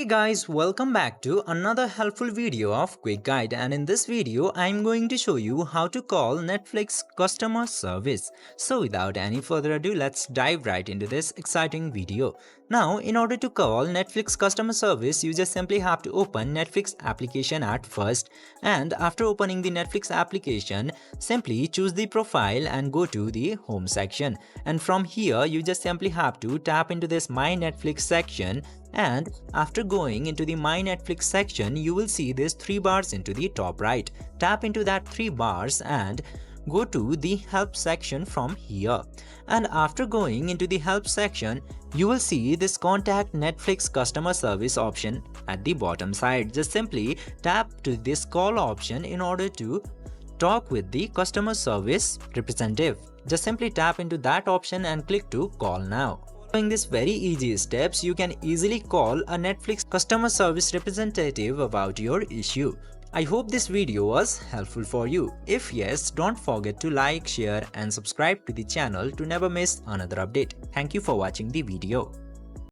Hey guys, welcome back to another helpful video of Quick Guide, and in this video I'm going to show you how to call Netflix customer service. So without any further ado, let's dive right into this exciting video. Now, in order to call Netflix customer service, you just simply have to open Netflix application at first, and after opening the Netflix application, simply choose the profile and go to the home section. And from here you just simply have to tap into this My Netflix section, and after going into the My Netflix section, you will see these 3 bars into the top right. Tap into that 3 bars and go to the help section from here. And after going into the help section, you will see this contact Netflix customer service option at the bottom side. Just simply tap to this call option in order to talk with the customer service representative. Just simply tap into that option and click to call now. Following these very easy steps, you can easily call a Netflix customer service representative about your issue. I hope this video was helpful for you. If yes, don't forget to like, share and subscribe to the channel to never miss another update. Thank you for watching the video.